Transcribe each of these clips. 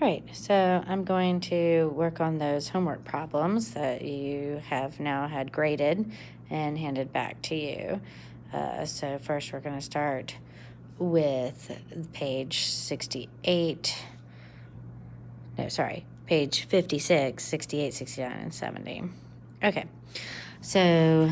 right, so I'm going to work on those homework problems that you have now had graded and handed back to you. So first we're going to start with page 68. No, sorry, page 56, 68, 69, and 70. Okay, so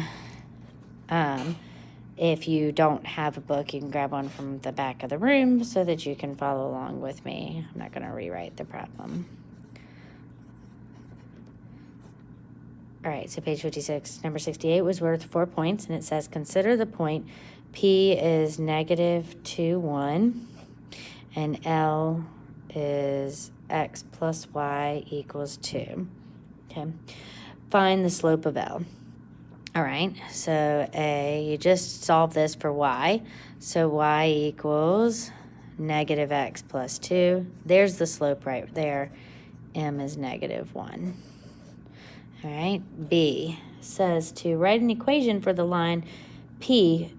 if you don't have a book, you can grab one from the back of the room so that you can follow along with me. I'm not going to rewrite the problem. All right, so page 56, number 68 was worth 4 points, and it says, consider the point P is negative 2, 1, and L is x plus y equals 2. Okay, find the slope of L. All right, so you just solve this for y. So y equals negative x plus 2. There's the slope right there. M is negative 1. All right, B says to write an equation for the line P,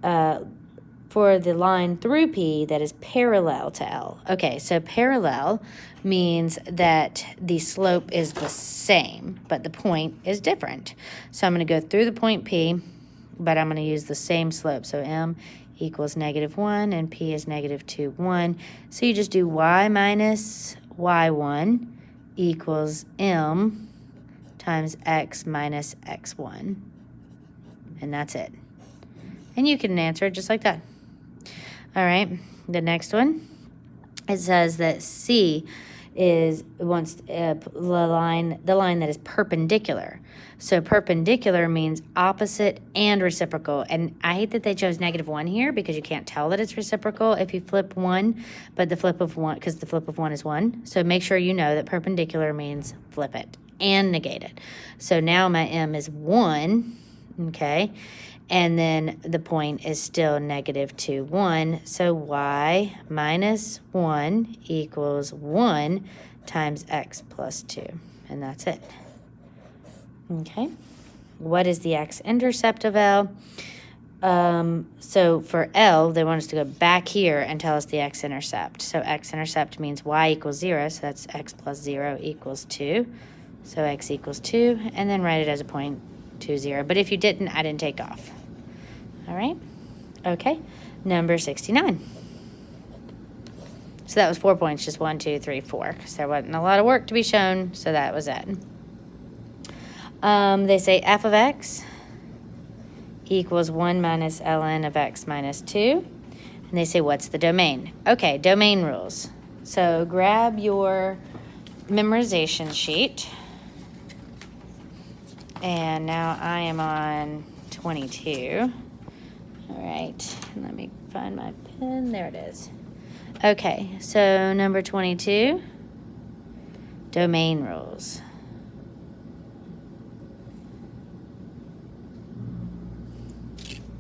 for the line through P that is parallel to L. Okay, so parallel means that the slope is the same, but the point is different. So I'm going to go through the point P, but I'm going to use the same slope. So M equals negative 1 and P is negative 2, 1. So you just do y minus y1 equals M times x minus x1. And that's it. And you can answer it just like that. All right, the next one, it says that C wants the line that is perpendicular. So perpendicular means opposite and reciprocal. And I hate that they chose negative 1 here because you can't tell that it's reciprocal if you flip 1, but the flip of 1, because the flip of 1 is 1. So make sure you know that perpendicular means flip it and negate it. So now my M is 1, okay? And then the point is still negative 2, 1. So y minus 1 equals 1 times x plus 2. And that's it. Okay. What is the x-intercept of L? So for L, they want us to go back here and tell us the x-intercept. So x-intercept means y equals 0. So that's x plus 0 equals 2. So x equals 2. And then write it as a point 2, 0. But if you didn't, I didn't take off. All right, okay, number 69. So that was 4 points, just 1, 2, 3, 4, because there wasn't a lot of work to be shown, so that was it. They say f of x equals 1 minus ln of x minus 2, and they say what's the domain? Okay, domain rules. So grab your memorization sheet, and now I am on 22. All right, let me find my pen. There it is. Okay, so number 22, domain rules.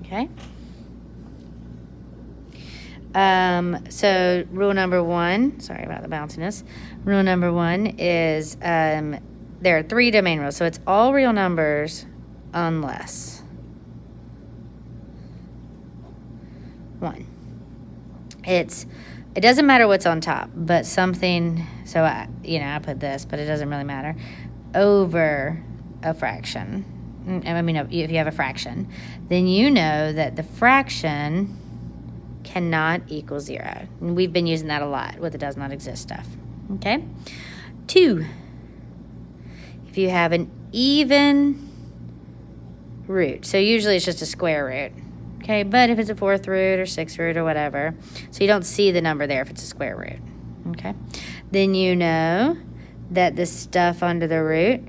Okay. So rule number 1, sorry about the bounciness. Rule number 1 is there are 3 domain rules. So it's all real numbers unless 1. It doesn't matter what's on top, but something, so I put this, but it doesn't really matter, over a fraction. I mean, if you have a fraction, then you know that the fraction cannot equal 0. And we've been using that a lot with the does not exist stuff. Okay? 2, if you have an even root, so usually it's just a square root. Okay, but if it's a 4th root or 6th root or whatever, so you don't see the number there if it's a square root, okay, then you know that the stuff under the root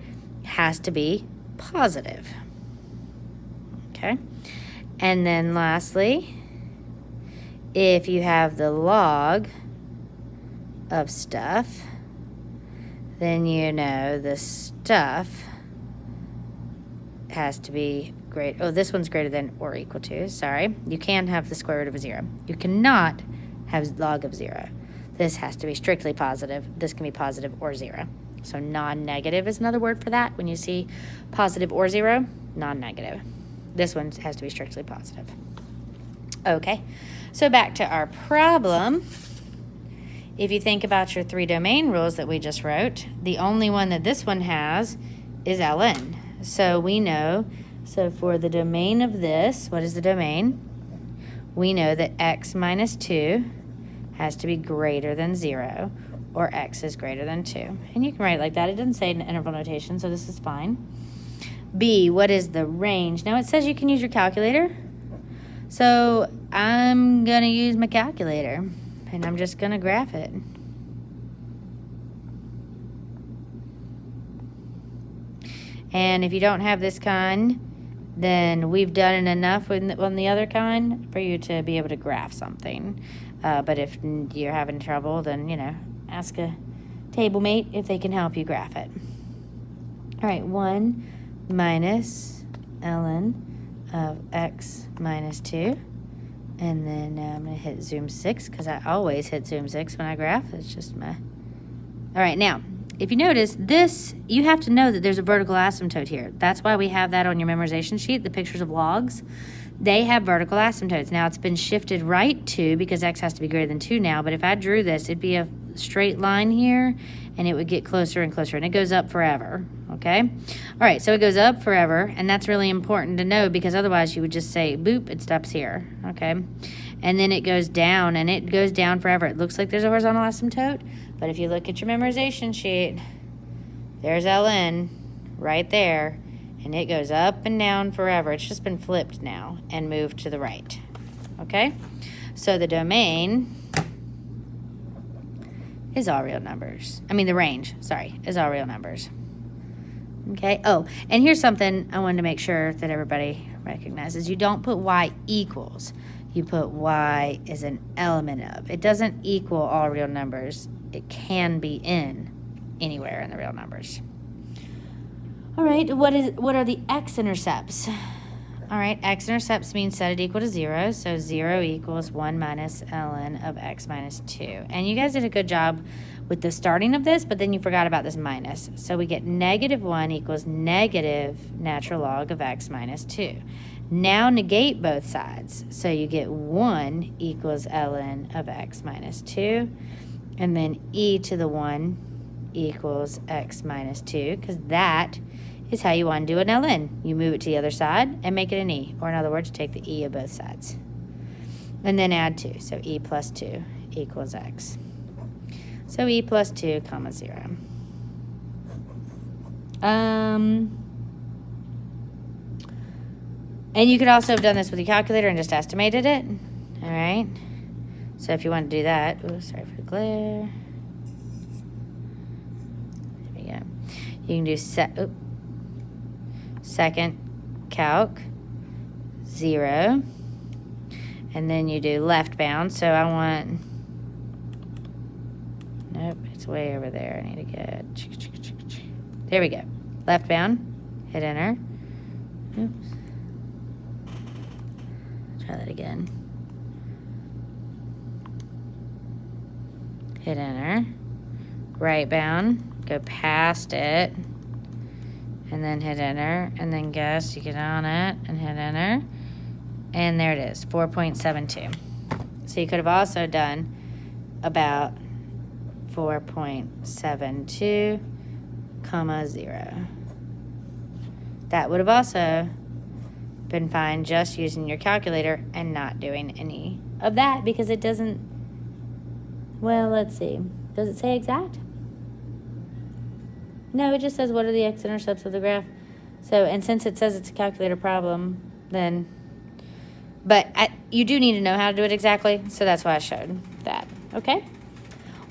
has to be positive, okay? And then lastly, if you have the log of stuff, then you know the stuff has to be great. Oh, this one's greater than or equal to. Sorry. You can have the square root of a 0. You cannot have log of 0. This has to be strictly positive. This can be positive or 0. So non-negative is another word for that. When you see positive or 0, non-negative. This one has to be strictly positive. Okay. So back to our problem. if you think about your 3 domain rules that we just wrote, the only one that this one has is ln. So we know, so for the domain of this, what is the domain? We know that x minus 2 has to be greater than 0, or x is greater than 2. And you can write it like that. It doesn't say it in interval notation, so this is fine. B, what is the range? Now it says you can use your calculator. So I'm going to use my calculator, and I'm just going to graph it. And if you don't have this kind, then we've done it enough on the other kind for you to be able to graph something. But if you're having trouble, then, you know, ask a table mate if they can help you graph it. All right, 1 minus ln of x minus 2. And then I'm going to hit zoom 6 because I always hit zoom 6 when I graph. It's just my... All right, now, if you notice, this, you have to know that there's a vertical asymptote here. That's why we have that on your memorization sheet, the pictures of logs. They have vertical asymptotes. Now, it's been shifted right to, because x has to be greater than 2 now, but if I drew this, it'd be a straight line here, and it would get closer and closer, and it goes up forever, okay? All right, so it goes up forever, and that's really important to know because otherwise you would just say, boop, it stops here, okay? And then it goes down, and it goes down forever. It looks like there's a horizontal asymptote, but if you look at your memorization sheet, there's ln right there, and it goes up and down forever. It's just been flipped now and moved to the right, okay? So the domain is all real numbers. I mean, the range, sorry, is all real numbers. Okay, oh, and here's something I wanted to make sure that everybody recognizes. You don't put y equals. You put y is an element of. It doesn't equal all real numbers. It can be in anywhere in the real numbers. All right, what are the x-intercepts? All right, x-intercepts means set it equal to 0, so 0 equals 1 minus ln of x minus 2. And you guys did a good job with the starting of this, but then you forgot about this minus. So we get negative 1 equals negative natural log of x minus 2. Now negate both sides. So you get 1 equals ln of x minus 2, and then e to the 1 equals x minus 2, because that is how you want to do an ln. You move it to the other side and make it an e, or in other words, take the e of both sides. And then add 2, so e plus 2 equals x. So e plus 2 comma 0. And you could also have done this with your calculator and just estimated it. All right. So if you want to do that, oh, sorry for the glare. There we go. You can do second calc 0, and then you do left bound. So I want, nope, it's way over there. I need to get, there we go. Left bound, hit enter. Oops. Try that again. Hit enter. Right bound, go past it, and then hit enter, and then guess, you get on it and hit enter, and there it is, 4.72. So you could have also done about 4.72 comma 0. That would have also been fine just using your calculator and not doing any of that because it doesn't, well, let's see. Does it say exact? No, it just says what are the x-intercepts of the graph. So, and since it says it's a calculator problem, then, but you do need to know how to do it exactly, so that's why I showed that, okay?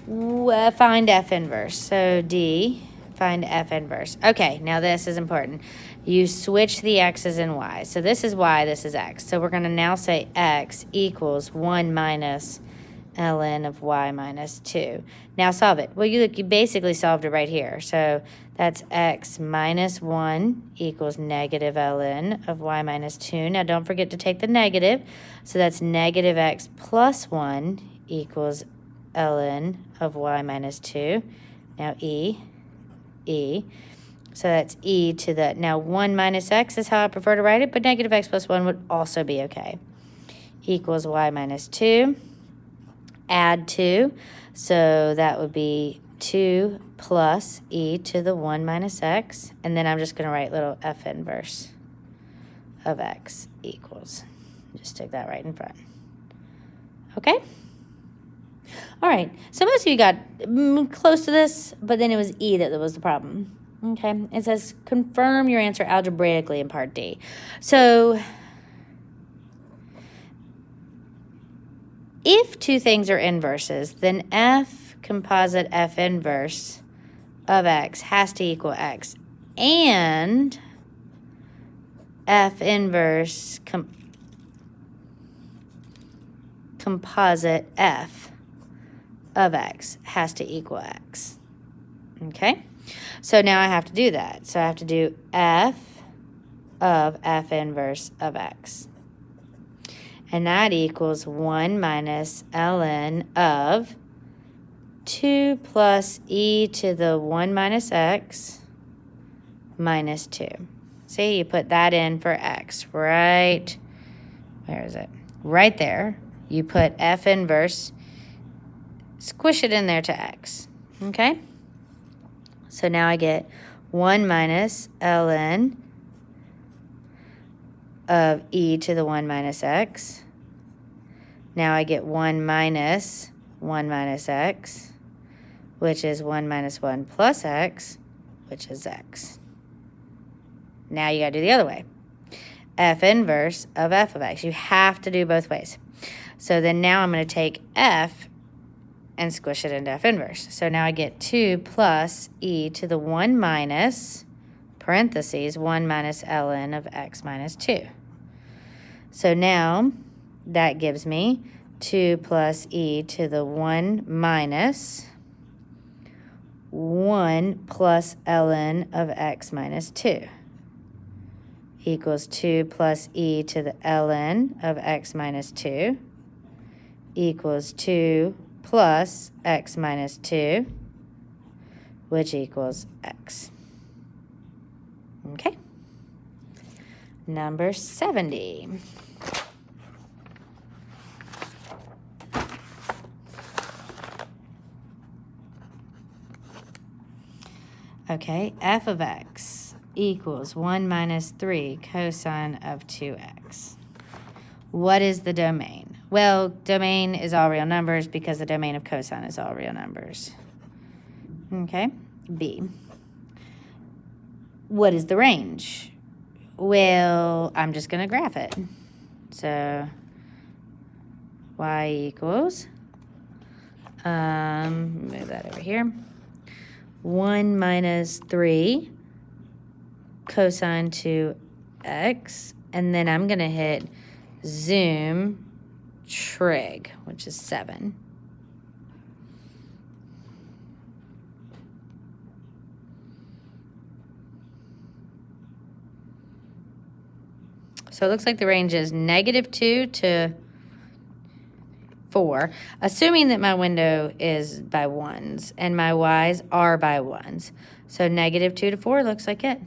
Find f inverse. So D, find f inverse. Okay, now this is important. You switch the x's and y's. So this is y, this is x. So we're going to now say x equals 1 minus ln of y minus 2. Now solve it. Well, you basically solved it right here. So that's x minus 1 equals negative ln of y minus 2. Now don't forget to take the negative. So that's negative x plus 1 equals ln of y minus 2. Now e. So that's e to the, now 1 minus x is how I prefer to write it, but negative x plus 1 would also be okay. Equals y minus 2. add 2. So that would be 2 plus e to the 1 minus x. And then I'm just going to write little f inverse of x equals. Just stick that right in front. Okay? All right. So most of you got close to this, but then it was e that was the problem. Okay? It says confirm your answer algebraically in part D. So if two things are inverses, then f composite f inverse of x has to equal x, and f inverse composite f of x has to equal x. Okay? So now I have to do that. So I have to do f of f inverse of x. And that equals 1 minus ln of 2 plus e to the 1 minus x minus 2. See, you put that in for x, right? Where is it? Right there. You put f inverse, squish it in there to x, okay? So now I get 1 minus ln of e to the 1 minus x. Now I get 1 minus x, which is 1 minus 1 plus x, which is x. Now you got to do the other way. F inverse of f of x. You have to do both ways. So then now I'm going to take f and squish it into f inverse. So now I get 2 plus e to the 1 minus, parentheses, 1 minus ln of x minus 2. So now that gives me 2 plus e to the 1 minus 1 plus ln of x minus 2 equals 2 plus e to the ln of x minus 2 equals 2 plus x minus 2, which equals x. Okay. Number 70. Okay, f of x equals 1 minus 3 cosine of 2x. What is the domain? Well, domain is all real numbers because the domain of cosine is all real numbers. Okay, B. What is the range? Well, I'm just going to graph it. So, y equals, move that over here, 1 minus 3 cosine 2x, and then I'm going to hit zoom trig, which is 7. So it looks like the range is -2 to 4, assuming that my window is by 1s and my y's are by 1s. So -2 to 4 looks like it.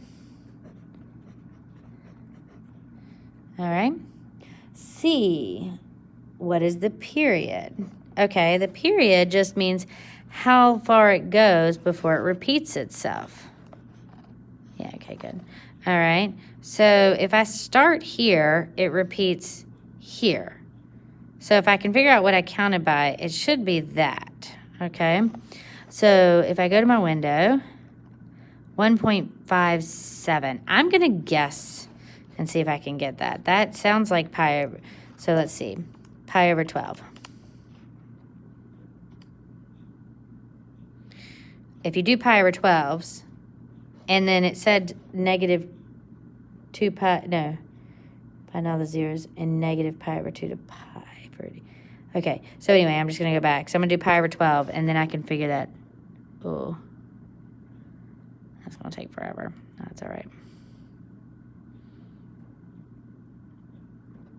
All right. C, what is the period? Okay, the period just means how far it goes before it repeats itself. Yeah, okay, good. All right, so if I start here, it repeats here. So if I can figure out what I counted by, it should be that, okay? So if I go to my window, 1.57. I'm going to guess and see if I can get that. That sounds like pi over, so let's see, pi over 12. If you do pi over 12s, and then it said -2 pi, no, pi now the zeros, and -pi over 2 to pi 30. Okay, so anyway, I'm just going to go back. So I'm going to do pi over 12, and then I can figure that. Oh, that's going to take forever. That's all right.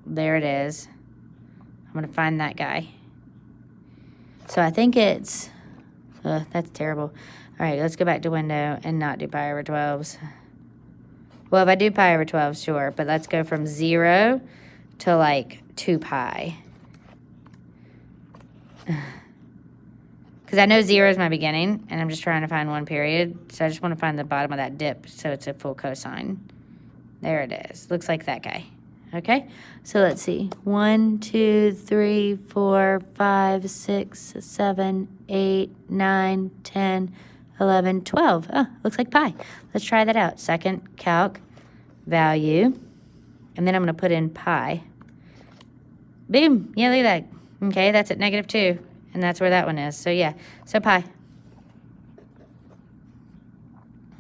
There it is. I'm going to find that guy. So I think it's, that's terrible. All right, let's go back to window and not do pi over 12s. Well, if I do pi over 12, sure, but let's go from 0 to like 2 pi. Because I know 0 is my beginning, and I'm just trying to find 1 period. So I just want to find the bottom of that dip so it's a full cosine. There it is. Looks like that guy. Okay? So let's see. 1, 2, 3, 4, 5, 6, 7, 8, 9, 10, 11, 12. Oh, looks like pi. Let's try that out. Second calc value. And then I'm going to put in pi. Boom. Yeah, look at that. Okay, that's at -2. And that's where that one is. So, yeah. So, pi.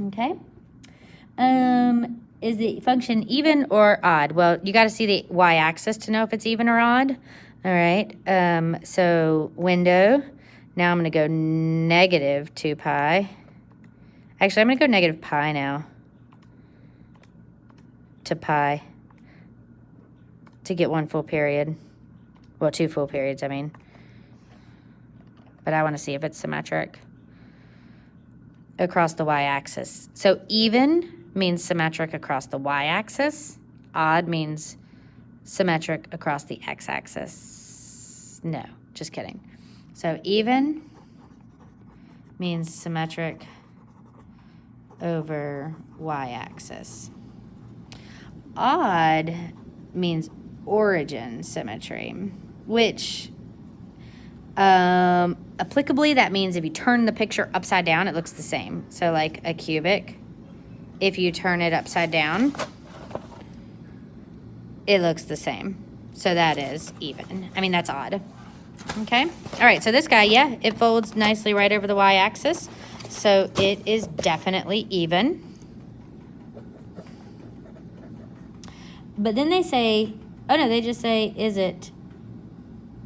Okay. Is the function even or odd? Well, you got to see the y-axis to know if it's even or odd. All right. So, window. Now I'm going to go -2 pi. Actually, I'm going to go negative pi now. To pi. To get 1 full period. Well, 2 full periods, I mean. But I want to see if it's symmetric across the y-axis. So even means symmetric across the y-axis. Odd means symmetric across the x-axis. No, just kidding. So even means symmetric over y-axis. Odd means origin symmetry, which applicably that means if you turn the picture upside down, it looks the same. So like a cubic, if you turn it upside down, it looks the same. So that is even. I mean, that's odd. Okay. All right. So this guy, yeah, it folds nicely right over the y-axis. So it is definitely even. But then they say, oh no, they just say, is it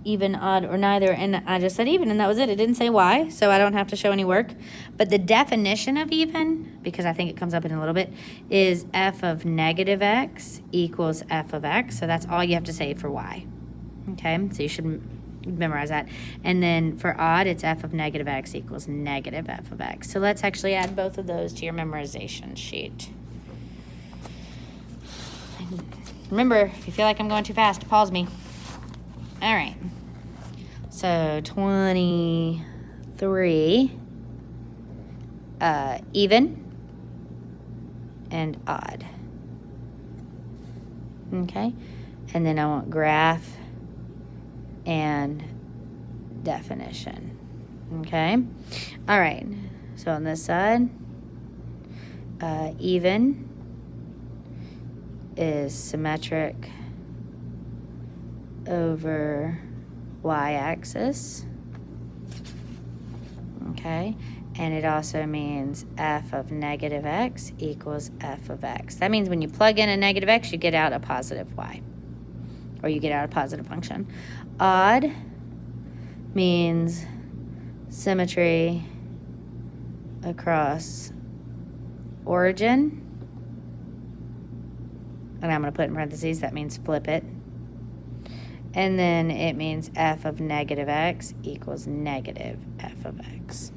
even, odd, or neither? And I just said even, and that was it. It didn't say why, so I don't have to show any work. But the definition of even, because I think it comes up in a little bit, is f of -x equals f of x. So that's all you have to say for y. Okay, so you should memorize that. And then for odd, it's f of -x equals -f of x. So let's actually add both of those to your memorization sheet. Remember, if you feel like I'm going too fast, pause me. All right. So 23, even and odd. Okay. And then I want graph and definition. Okay. All right. So on this side, even is symmetric over y-axis. Okay. And it also means f of -x equals f of x. That means when you plug in a -x, you get out a positive y. Or you get out a positive function. Odd means symmetry across origin. And I'm going to put in parentheses, that means flip it. And then it means f of -x equals -f of x.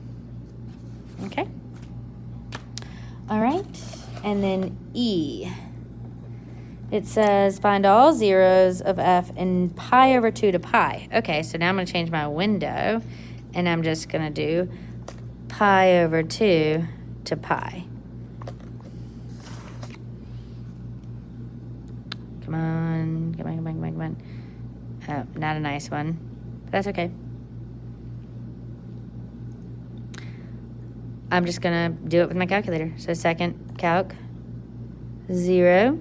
Okay? All right. And then E. It says find all zeros of f in pi over 2 to pi. Okay, so now I'm going to change my window. And I'm just going to do pi over 2 to pi. Come on, come on, come on, come on, come on. Oh, not a nice one. But that's okay. I'm just going to do it with my calculator. So second calc, 0,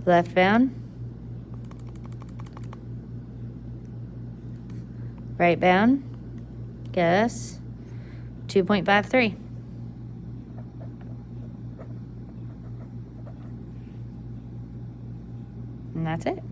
left bound, right bound, guess, 2.53. And that's it.